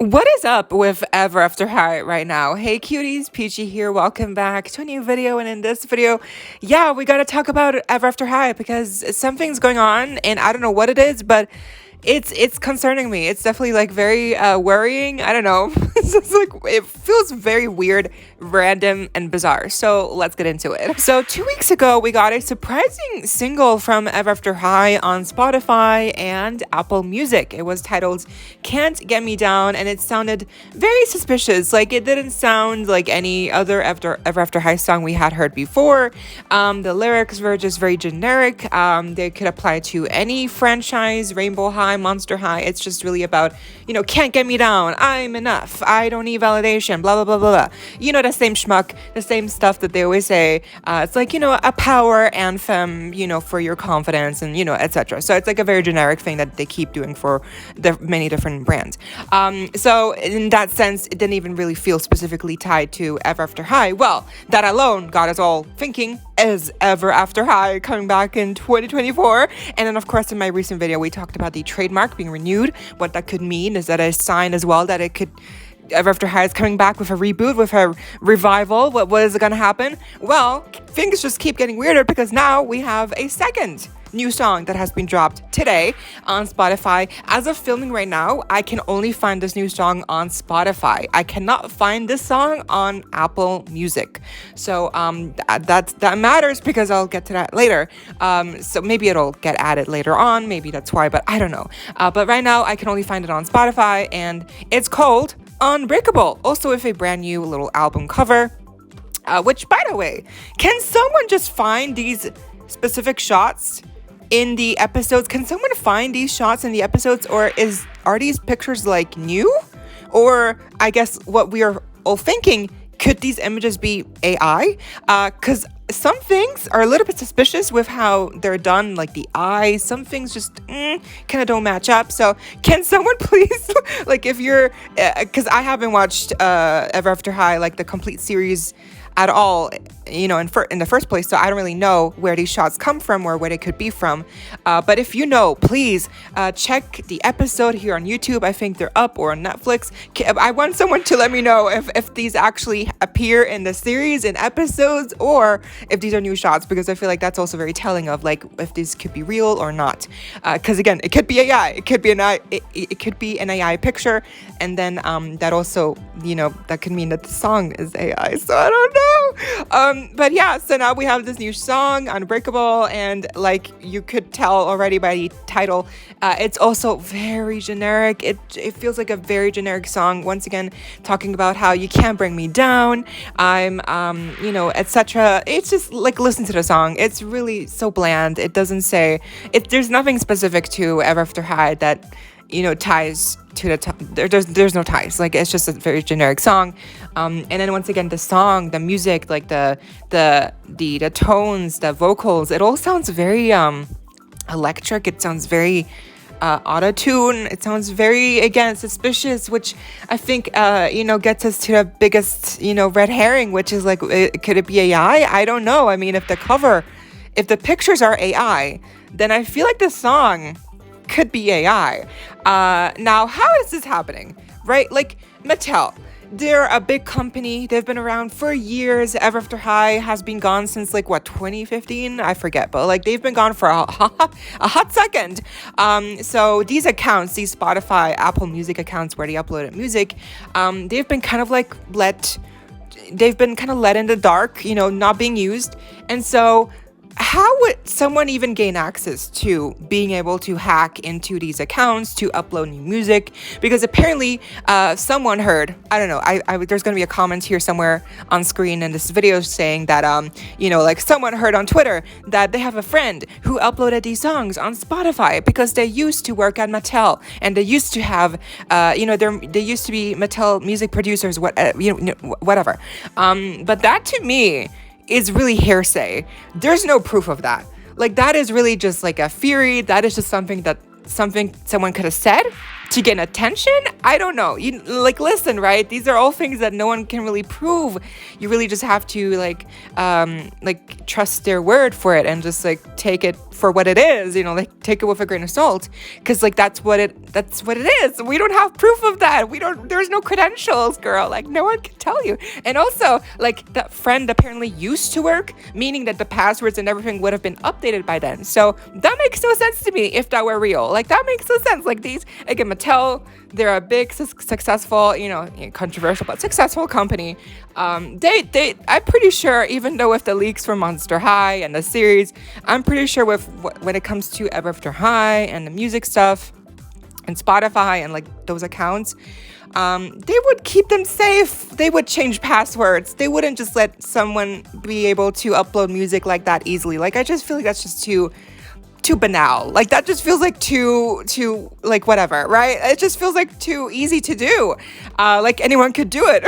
What is up with Ever After High right now? Hey cuties, PeachY here. Welcome back to a new video. And in this video, we gotta talk about Ever After High because something's going on and I don't know what it is, but it's concerning me. It's definitely like very worrying. I don't know. It's just like it feels very weird, random, and bizarre. So let's get into it. So 2 weeks ago, we got a surprising single from Ever After High on Spotify and Apple Music. It was titled "Can't Get Me Down," and it sounded very suspicious. Like it didn't sound like any other Ever After High song we had heard before. The lyrics were just very generic. They could apply to any franchise, Rainbow High, Monster High. It's just really about, can't get me down. I'm enough. I don't need validation. Blah, blah, blah, blah, blah. The same schmuck, the same stuff that they always say. It's like, a power anthem, for your confidence and, etc. So it's like a very generic thing that they keep doing for the many different brands. So in that sense, it didn't even really feel specifically tied to Ever After High. Well, that alone got us all thinking, is Ever After High coming back in 2024? And then, of course, in my recent video, we talked about the trademark being renewed. What that could mean is that a sign as well that it could Ever After High is coming back with a reboot, with a revival. What is going to happen? Well, things just keep getting weirder because now we have a second new song that has been dropped today on Spotify. As of filming right now, I can only find this new song on Spotify. I cannot find this song on Apple Music. So that matters because I'll get to that later. So maybe it'll get added later on. Maybe that's why, but I don't know. But right now, I can only find it on Spotify, and it's called Unbreakable. Also with a brand new little album cover. Which, by the way, can someone just find these specific shots in the episodes? Can someone find these shots in the episodes, or are these pictures like new? Or I guess what we are all thinking, could these images be AI? Because some things are a little bit suspicious with how they're done, like the eyes. Some things just kind of don't match up. So can someone please, like if you're, because I haven't watched Ever After High, like the complete series at all, in the first place, so I don't really know where these shots come from or where they could be from. But if you know, please check the episode here on YouTube. I think they're up, or on Netflix. I want someone to let me know if these actually appear in the series, in episodes, or if these are new shots, because I feel like that's also very telling of like if these could be real or not. Because again, it could be AI, it could be it could be an AI picture, and then that also, that could mean that the song is AI. So I don't know. But yeah, so now we have this new song, Unbreakable, and like you could tell already by the title, it's also very generic. It feels like a very generic song, once again talking about how you can't bring me down, I'm etc. It's just like, listen to the song, it's really so bland. It doesn't say there's nothing specific to Ever After High that ties to there's no ties. Like, it's just a very generic song. And then once again, the song, the music, like the tones, the vocals, it all sounds very electric. It sounds very auto-tune. It sounds very, again, suspicious, which I think gets us to the biggest red herring, which is like, could it be AI? I don't know. I mean, if the pictures are AI, then I feel like the song could be AI. Now, how is this happening, right? Like, Mattel, they're a big company. They've been around for years. Ever After High has been gone since 2015? I forget, but like they've been gone for a hot second. So these accounts, these Spotify, Apple Music accounts where they uploaded music, they've been kind of let in the dark, not being used. And so how would someone even gain access to being able to hack into these accounts to upload new music? Because apparently someone heard, I don't know, there's going to be a comment here somewhere on screen in this video saying that, like someone heard on Twitter that they have a friend who uploaded these songs on Spotify because they used to work at Mattel and they used to have, they used to be Mattel music producers, whatever. But that to me is really hearsay. There's no proof of that. Like, that is really just like a theory. That is just something someone could have said to gain attention? I don't know. You like listen, right? These are all things that no one can really prove. You really just have to like trust their word for it and just like take it for what it is, like take it with a grain of salt, because like that's what it is. We don't have proof of that. There's no credentials, girl. Like no one can tell you. And also like that friend apparently used to work, meaning that the passwords and everything would have been updated by then. So that makes no sense to me if that were real. Like that makes no sense. Like these, again, Mattel, they're a big successful, controversial but successful company. I'm pretty sure, even though with the leaks from Monster High and the series, I'm pretty sure when it comes to Ever After High and the music stuff and Spotify and like those accounts, they would keep them safe. They would change passwords. They wouldn't just let someone be able to upload music like that easily. Like I just feel like that's just too banal. Like that just feels like too like whatever, right? It just feels like too easy to do. Like anyone could do it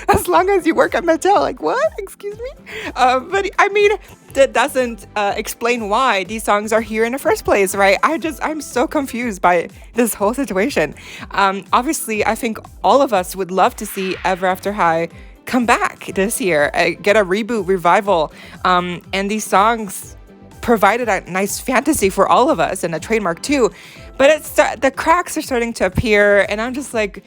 as long as you work at Mattel. Like what? Excuse me? But I mean, that doesn't explain why these songs are here in the first place, right? I'm so confused by this whole situation. Obviously, I think all of us would love to see Ever After High come back this year, get a reboot, revival, and these songs provided a nice fantasy for all of us and a trademark too. But the cracks are starting to appear, and I'm just like,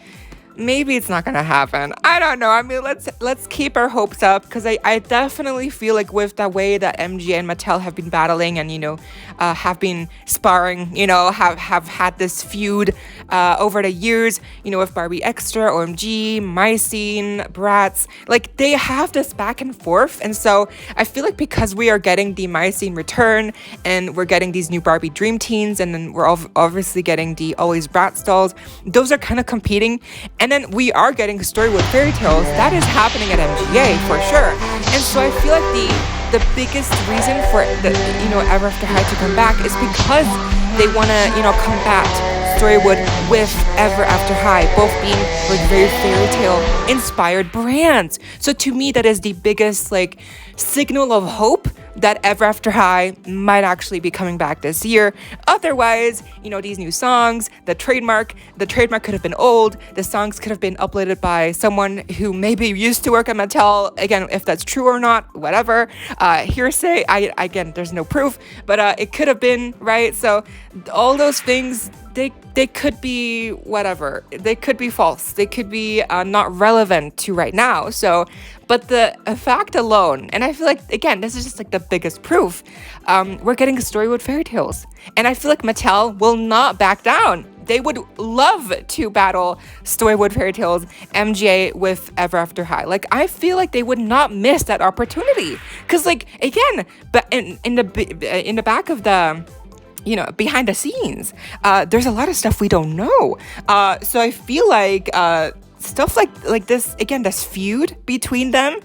maybe it's not gonna happen. I don't know. I mean, let's keep our hopes up, because I definitely feel like with the way that MGA and Mattel have been battling and have been sparring, have had this feud over the years, with Barbie Extra, OMG, My Scene, Bratz, like they have this back and forth. And so I feel like because we are getting the My Scene return and we're getting these new Barbie Dream Teens, and then we're obviously getting the Always Bratz dolls, those are kind of competing. And then we are getting Storywood Fairy Tales. That is happening at MGA for sure. And so I feel like the biggest reason for Ever After High to come back is because they want to, combat Storywood with Ever After High, both being like very fairy tale inspired brands. So to me, that is the biggest like signal of hope that Ever After High might actually be coming back this year. Otherwise, these new songs, the trademark could have been old. The songs could have been uploaded by someone who maybe used to work at Mattel. Again, if that's true or not, whatever. Hearsay, again, there's no proof, but it could have been, right? So all those things, they could be whatever. They could be false. They could be not relevant to right now. So, but the fact alone, and I feel like, again, this is just like the biggest proof. We're getting Storywood Fairy Tales. And I feel like Mattel will not back down. They would love to battle Storywood Fairy Tales, MGA with Ever After High. Like, I feel like they would not miss that opportunity. Because, like, again, but in the back of the, behind the scenes, there's a lot of stuff we don't know. So I feel like stuff like this, again, this feud between them,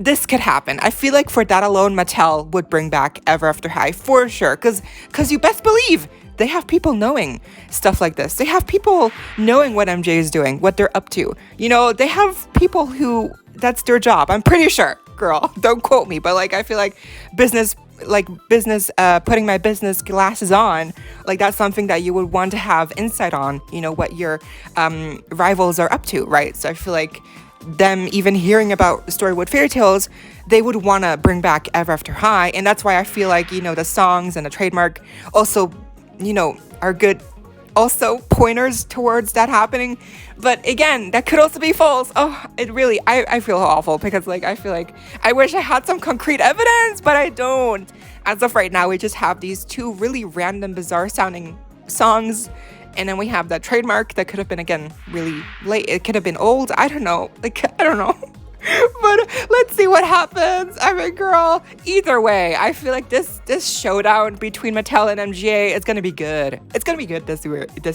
this could happen. I feel like for that alone, Mattel would bring back Ever After High for sure. Because you best believe they have people knowing stuff like this. They have people knowing what MJ is doing, what they're up to. They have people who, that's their job. I'm pretty sure, girl, don't quote me, but like, I feel like business, putting my business glasses on, like that's something that you would want to have insight on, what your rivals are up to, right? So I feel like them even hearing about Storywood Fairy Tales, they would want to bring back Ever After High. And that's why I feel like, the songs and the trademark also, are good also pointers towards that happening. But again, that could also be false. Oh, it really, I feel awful, because like I feel like I wish I had some concrete evidence, but I don't. As of right now, we just have these two really random, bizarre sounding songs, and then we have that trademark that could have been, again, really late. It could have been old. I don't know. Like, I don't know. But let's see what happens. I mean, girl, either way, I feel like this showdown between Mattel and MGA is going to be good. It's going to be good this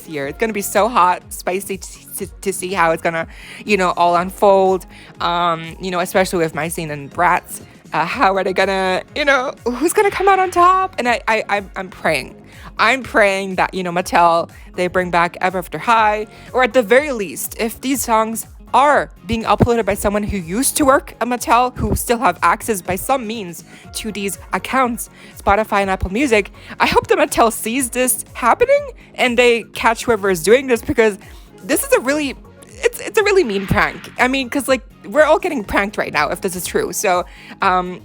year. It's going to be so hot, spicy to see how it's going to, all unfold. Especially with My Scene and Bratz. How are they going to, who's going to come out on top? And I'm praying. I'm praying that, Mattel, they bring back Ever After High, or at the very least, if these songs are being uploaded by someone who used to work at Mattel, who still have access by some means to these accounts, Spotify and Apple Music. I hope that Mattel sees this happening and they catch whoever is doing this, because this is a really mean prank. I mean, because like we're all getting pranked right now if this is true. So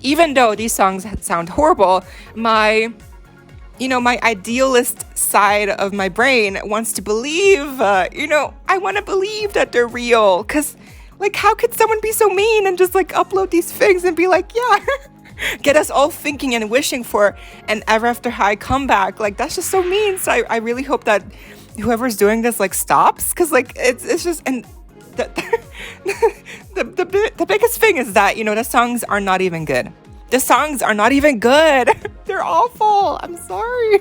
even though these songs sound horrible, my idealist side of my brain wants to believe, I want to believe that they're real. Because, like, how could someone be so mean and just, like, upload these things and be like, yeah, get us all thinking and wishing for an Ever After High comeback? Like, that's just so mean. So I really hope that whoever's doing this, like, stops. Because, like, it's just, and the biggest thing is that, the songs are not even good. The songs are not even good. They're awful. I'm sorry.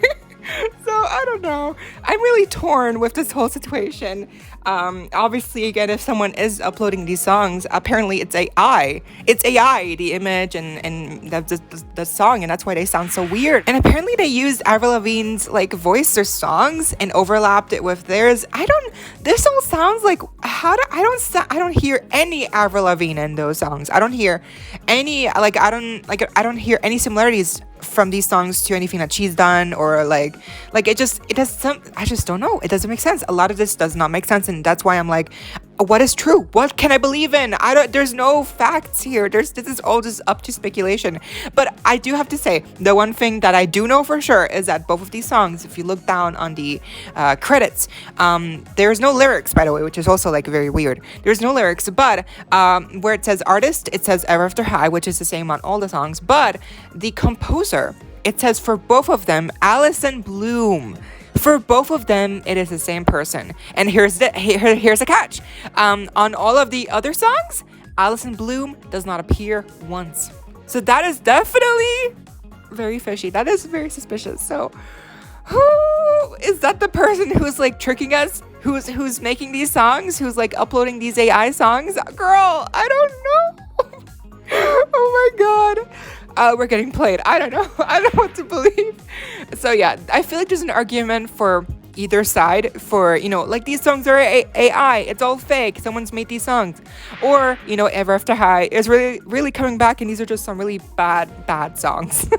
So I don't know. I'm really torn with this whole situation. Obviously, again, if someone is uploading these songs, apparently it's AI. It's AI, the image and the song, and that's why they sound so weird. And apparently they used Avril Lavigne's like voice or songs and overlapped it with theirs. This all sounds like I don't hear any Avril Lavigne in those songs. I don't hear any I don't hear any similarities from these songs to anything that she's done, or like it does some, I just don't know. It doesn't make sense. A lot of this does not make sense, and that's why I'm like, what is true? What can I believe in? There's no facts here. This is all just up to speculation. But I do have to say, the one thing that I do know for sure is that both of these songs, if you look down on the credits, there's no lyrics, by the way, which is also like very weird. There's no lyrics, but where it says artist, it says Ever After High, which is the same on all the songs. But the composer, it says for both of them, Alison Bloom. For both of them, it is the same person. And here's a catch. On all of the other songs, Alison Bloom does not appear once. So that is definitely very fishy. That is very suspicious. So who is that? The person who's like tricking us? Who's making these songs? Who's like uploading these AI songs? Girl, I don't know. Oh my god. We're getting played. I don't know. I don't know what to believe. So yeah, I feel like there's an argument for either side for, like these songs are AI. It's all fake. Someone's made these songs. Or, Ever After High is really, really coming back, and these are just some really bad songs.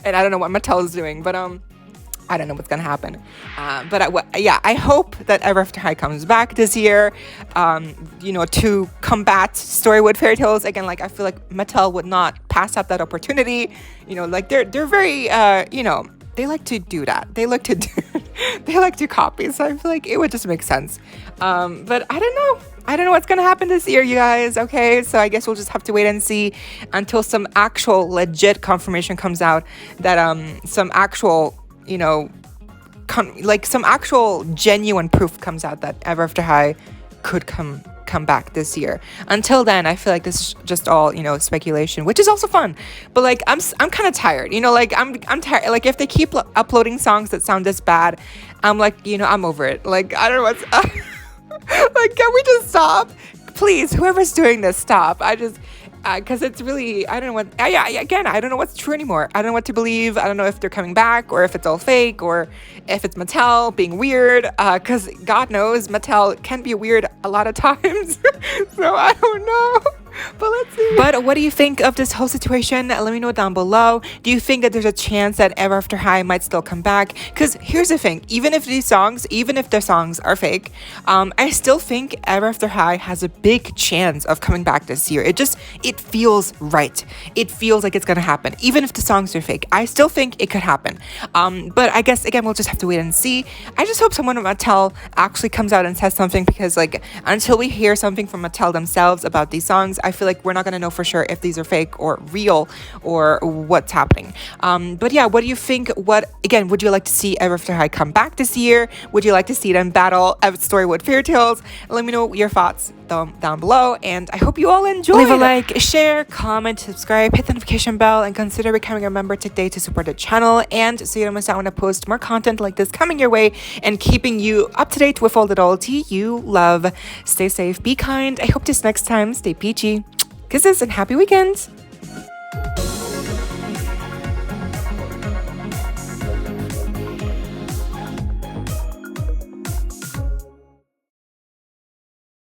And I don't know what Mattel is doing, but I don't know what's gonna happen, but I hope that Ever After High comes back this year, to combat Storywood Fairy Tales again. Like, I feel like Mattel would not pass up that opportunity. Like they're very, they like to do that. They like to copy. So I feel like it would just make sense. But I don't know. I don't know what's gonna happen this year, you guys. Okay, so I guess we'll just have to wait and see until some actual legit confirmation comes out that some actual some actual genuine proof comes out that Ever After High could come back this year. Until then, I feel like this is just all speculation, which is also fun. But like I'm kind of tired. I'm tired. Like if they keep uploading songs that sound this bad, I'm like I'm over it. Like I don't know what's like, can we just stop? Please, whoever's doing this, stop. Because it's really, I don't know what, again, I don't know what's true anymore. I don't know what to believe. I don't know if they're coming back or if it's all fake or if it's Mattel being weird. Because God knows Mattel can be weird a lot of times. So I don't know. But let's see. But what do you think of this whole situation? Let me know down below. Do you think that there's a chance that Ever After High might still come back? Because here's the thing. Even if the songs are fake, I still think Ever After High has a big chance of coming back this year. It feels right. It feels like it's going to happen. Even if the songs are fake, I still think it could happen. But I guess, again, we'll just have to wait and see. I just hope someone at Mattel actually comes out and says something, because like until we hear something from Mattel themselves about these songs, I feel like we're not going to know for sure if these are fake or real or what's happening. But yeah, what do you think? Would you like to see Ever After High come back this year? Would you like to see them battle Storywood Fairy Tales? Let me know your thoughts down below, and I hope you all enjoy. Leave a like, share, comment, subscribe, hit the notification bell, and consider becoming a member today to support the channel, and so you don't miss out when I post more content like this coming your way and keeping you up to date with all the loyalty you love. Stay safe, be kind. I hope this next time. Stay peachy. Kisses and happy weekend.